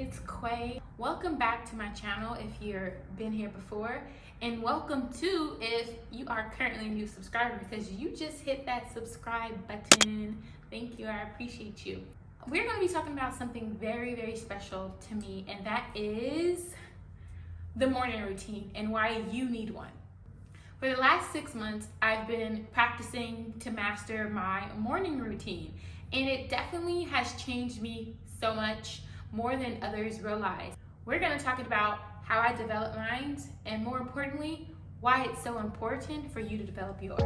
it's Quay. Welcome back to my channel if you've been here before, and welcome to if you are currently a new subscriber because you just hit that subscribe button. Thank you, I appreciate you. We're going to be talking about something very, very special to me, and that is the morning routine and why you need one. For the last 6 months, I've been practicing to master my morning routine, and it definitely has changed me so much, more than others realize. We're going to talk about how I develop mine, and more importantly, why it's so important for you to develop yours.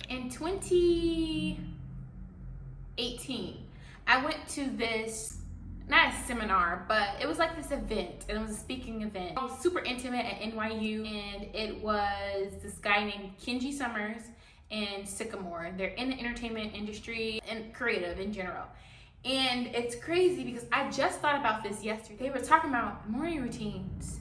In 2018, I went to this, not a seminar, but it was like this event, and it was a speaking event. It was super intimate at NYU, and it was this guy named Kenji Summers and Sycamore. They're in the entertainment industry and creative in general. And it's crazy because I just thought about this yesterday. They were talking about morning routines.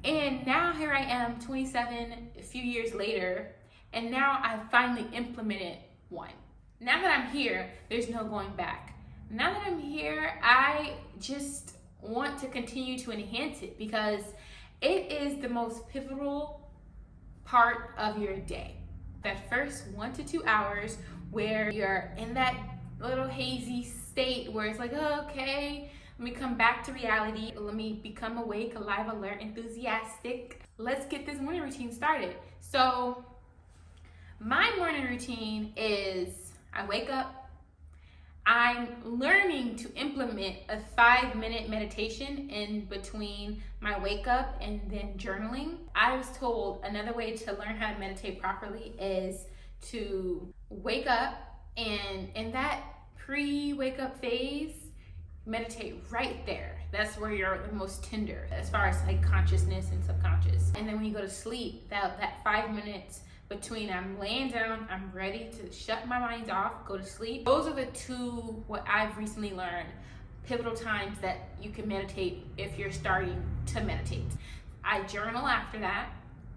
And now here I am, 27, a few years later, and now I finally implemented one. Now that I'm here, there's no going back. Now that I'm here, I just want to continue to enhance it because it is the most pivotal part of your day. That first 1 to 2 hours where you're in that little hazy state where it's like, oh, okay, let me come back to reality. Let me become awake, alive, alert, enthusiastic. Let's get this morning routine started. So my morning routine is I wake up. I'm learning to implement a 5-minute meditation in between my wake up and then journaling. I was told another way to learn how to meditate properly is to wake up, and in that pre-wake up phase, meditate right there. That's where you're the most tender as far as like consciousness and subconscious. And then when you go to sleep, that 5 minutes between I'm laying down, I'm ready to shut my mind off, go to sleep. Those are the two, what I've recently learned, pivotal times that you can meditate if you're starting to meditate. I journal after that.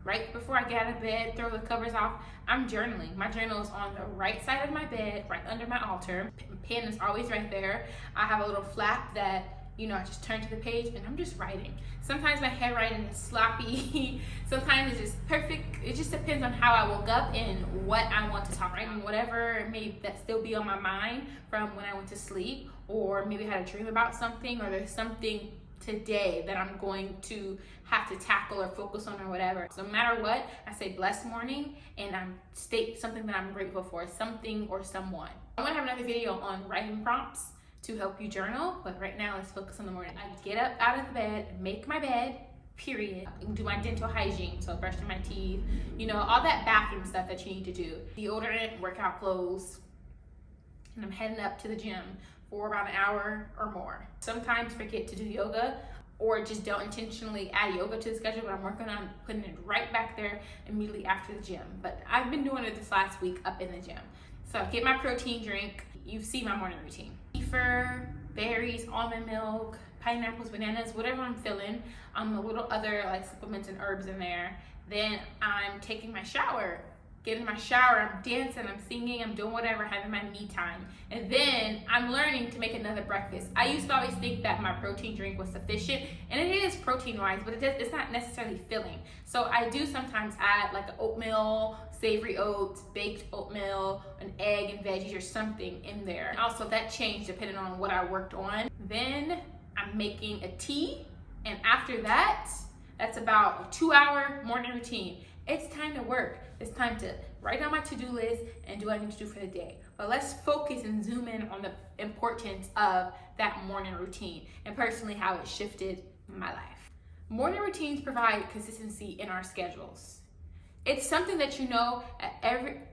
Right before I get out of bed, throw the covers off, I'm journaling. My journal is on the right side of my bed, right under my altar. Pen is always right there. I have a little flap that, I just turn to the page and I'm just writing. Sometimes my handwriting is sloppy. Sometimes it's just perfect. It just depends on how I woke up and what I want to talk about. And whatever may that still be on my mind from when I went to sleep, or maybe I had a dream about something, or there's something today that I'm going to have to tackle or focus on or whatever. So no matter what, I say blessed morning and I state something that I'm grateful for, something or someone. I want to have another video on writing prompts to help you journal, but right now let's focus on the morning. I get up out of the bed, make my bed, period. Do my dental hygiene, so brushing my teeth, all that bathroom stuff that you need to do. Deodorant, workout clothes, and I'm heading up to the gym for about an hour or more. Sometimes forget to do yoga or just don't intentionally add yoga to the schedule, but I'm working on putting it right back there immediately after the gym. But I've been doing it this last week up in the gym. So I get my protein drink. You see my morning routine. Kefir, berries, almond milk, pineapples, bananas, whatever I'm feeling. A little other like supplements and herbs in there. Then I'm taking my shower. Get in my shower, I'm dancing, I'm singing, I'm doing whatever, having my me time. And then I'm learning to make another breakfast. I used to always think that my protein drink was sufficient, and it is protein-wise, but it's not necessarily filling. So I do sometimes add like an oatmeal, savory oats, baked oatmeal, an egg and veggies or something in there. And also that changed depending on what I worked on. Then I'm making a tea, and after that, that's about a 2-hour morning routine. It's time to work. It's time to write down my to-do list and do what I need to do for the day. But let's focus and zoom in on the importance of that morning routine and personally how it shifted my life. Morning routines provide consistency in our schedules. It's something that you know at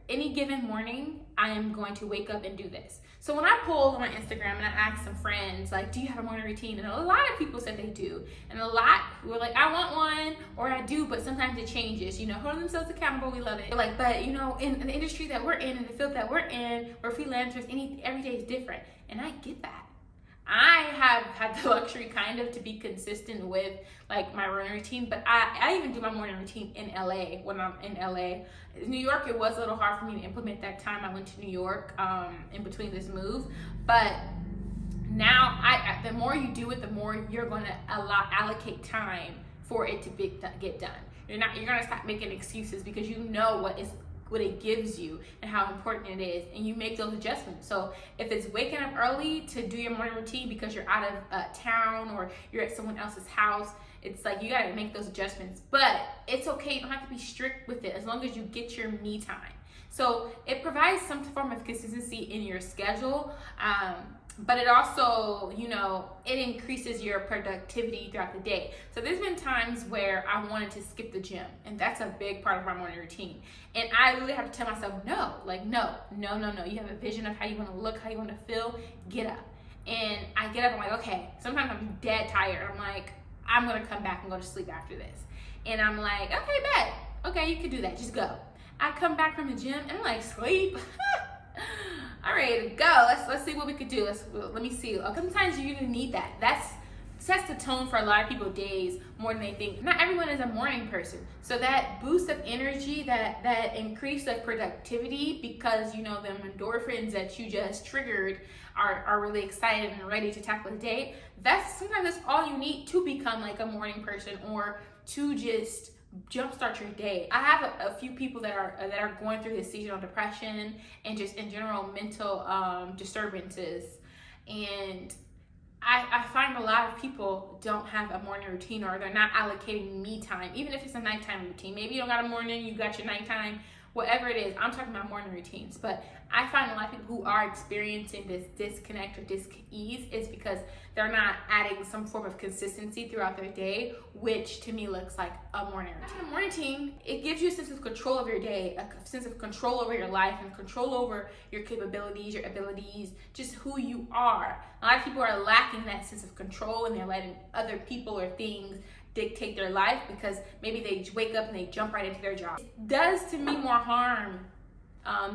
any given morning, I am going to wake up and do this. So when I polled on my Instagram and I asked some friends, like, do you have a morning routine? And a lot of people said they do. And a lot were like, I want one, or I do, but sometimes it changes. You know, holding themselves accountable, we love it. They're like, but you know, in the industry that we're in the field that we're in, we're freelancers, every day is different. And I get that. I have had the luxury kind of to be consistent with like my morning routine, but I even do my morning routine in LA when I'm in LA. New York, it was a little hard for me to implement that time I went to New York in between this move, but now the more you do it, the more you're going to allocate time for it to get done. You're going to stop making excuses because you know what it gives you and how important it is, and you make those adjustments. So if it's waking up early to do your morning routine because you're out of town or you're at someone else's house, it's like you got to make those adjustments. But it's okay, you don't have to be strict with it as long as you get your me time. So it provides some form of consistency in your schedule, but it also, you know, it increases your productivity throughout the day. So there's been times where I wanted to skip the gym, and that's a big part of my morning routine. And I really have to tell myself, no. You have a vision of how you want to look, how you want to feel, get up. And I get up, I'm like, okay, sometimes I'm dead tired. I'm like, I'm going to come back and go to sleep after this. And I'm like, okay, bet. Okay, you can do that. Just go. I come back from the gym and I'm like, sleep. I'm ready to go. Let's see what we could do. Let me see. Sometimes you even need that. That sets the tone for a lot of people's days more than they think. Not everyone is a morning person. So that boost of energy, that increase of productivity, because you know the endorphins that you just triggered are really excited and ready to tackle the day. Sometimes that's all you need to become like a morning person or to just jumpstart your day. I have a few people that are going through this seasonal depression and just in general mental disturbances, and I find a lot of people don't have a morning routine, or they're not allocating me time, even if it's a nighttime routine. Maybe you don't got a morning, you got your nighttime, whatever it is. I'm talking about morning routines. But I find a lot of people who are experiencing this disconnect or dis-ease is because they're not adding some form of consistency throughout their day, which to me looks like a morning routine. A morning routine, it gives you a sense of control over your day, a sense of control over your life, and control over your capabilities, your abilities, just who you are. A lot of people are lacking that sense of control, and they're letting other people or things dictate their life because maybe they wake up and they jump right into their job. It does to me more harm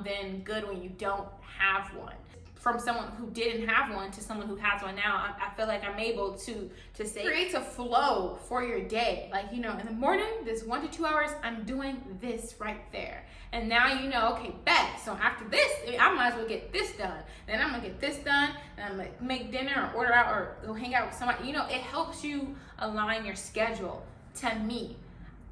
than good when you don't have one. From someone who didn't have one to someone who has one now, I feel like I'm able to say, creates a flow for your day. Like, you know, in the morning, this 1 to 2 hours, I'm doing this right there. And now you know, okay, bet. So after this, I might as well get this done. Then I'm gonna get this done, and I'm gonna make dinner or order out or go hang out with somebody. You know, it helps you align your schedule to me.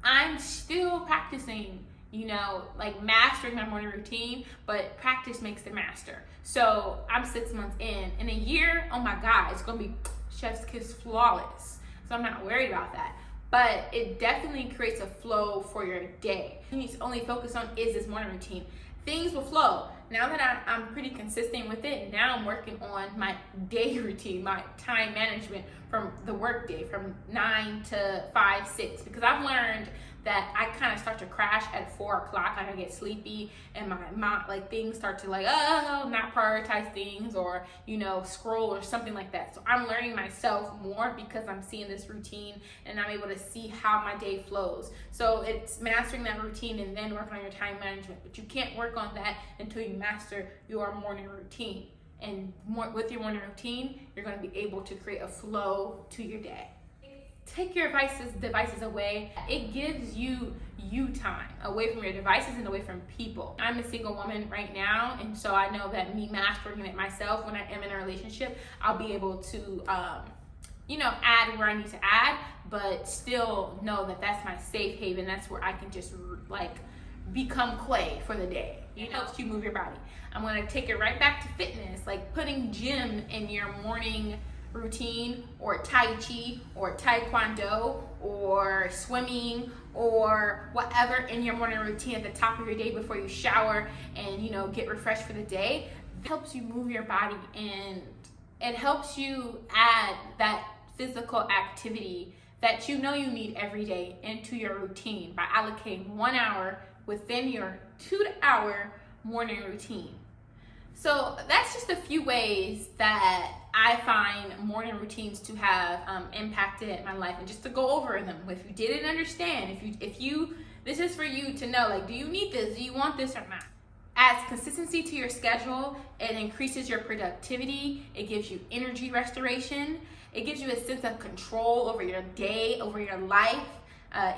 I'm still practicing, you know, like mastering my morning routine, but practice makes the master. So I'm 6 months in a year, oh my God, it's gonna be chef's kiss flawless. So I'm not worried about that. But it definitely creates a flow for your day. You need to only focus on is this morning routine. Things will flow. Now that I'm pretty consistent with it, now I'm working on my day routine, my time management from the work day, from 9 to 5, 6, because I've learned that I kind of start to crash at 4 o'clock. Like I get sleepy and my like things start to like, not prioritize things or, you know, scroll or something like that. So I'm learning myself more because I'm seeing this routine and I'm able to see how my day flows. So it's mastering that routine and then working on your time management. But you can't work on that until you master your morning routine. And with your morning routine, you're going to be able to create a flow to your day. Take your devices away. It gives you time away from your devices and away from people. I'm a single woman right now, and so I know that me mastering it myself when I am in a relationship, I'll be able to you know, add where I need to add, but still know that that's my safe haven. That's where I can just like become Quay for the day. It helps you move your body. I'm going to take it right back to fitness, like putting gym in your morning routine, or Tai Chi, or Taekwondo, or swimming, or whatever in your morning routine at the top of your day before you shower and get refreshed for the day. It helps you move your body, and it helps you add that physical activity that you need every day into your routine by allocating 1 hour within your 2-hour morning routine. So that's just a few ways that I find morning routines to have impacted my life. And just to go over them, if you didn't understand, if you this is for you to know, like, do you need this? Do you want this or not? Adds consistency to your schedule. It increases your productivity. It gives you energy restoration. It gives you a sense of control over your day, over your life.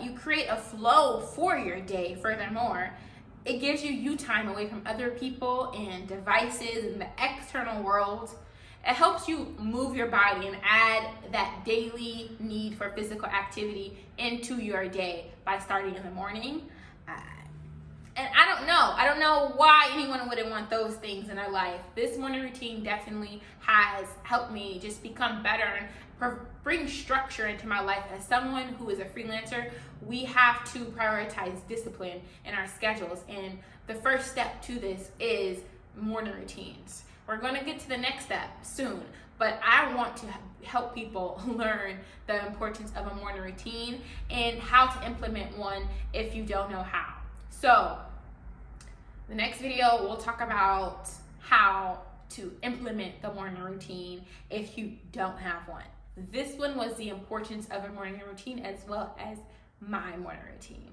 You create a flow for your day. Furthermore, it gives you time away from other people and devices and the external world. It helps you move your body and add that daily need for physical activity into your day by starting in the morning. And I don't know why anyone wouldn't want those things in their life. This morning routine definitely has helped me just become better and bring structure into my life. As someone who is a freelancer, we have to prioritize discipline in our schedules. And the first step to this is morning routines. We're going to get to the next step soon, but I want to help people learn the importance of a morning routine and how to implement one if you don't know how. So the next video, we'll talk about how to implement the morning routine if you don't have one. This one was the importance of a morning routine as well as my morning routine.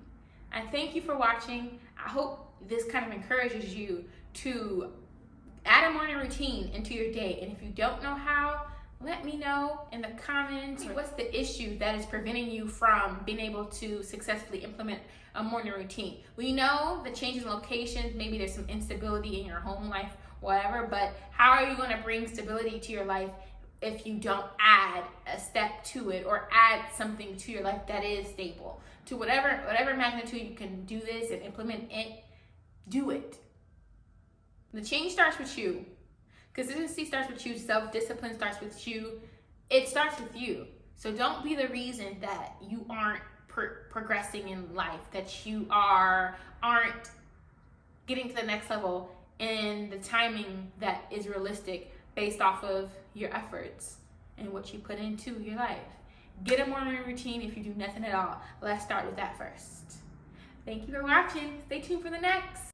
I thank you for watching. I hope this kind of encourages you to add a morning routine into your day. And if you don't know how, let me know in the comments. What's the issue that is preventing you from being able to successfully implement a morning routine? We know the changes in locations, maybe there's some instability in your home life, whatever, but how are you going to bring stability to your life if you don't add a step to it or add something to your life that is stable? To whatever magnitude you can do this and implement it, do it. The change starts with you. Consistency starts with you. Self-discipline starts with you. It starts with you. So don't be the reason that you aren't progressing in life, that you aren't getting to the next level in the timing that is realistic based off of your efforts and what you put into your life. Get a morning routine if you do nothing at all. Let's start with that first. Thank you for watching. Stay tuned for the next.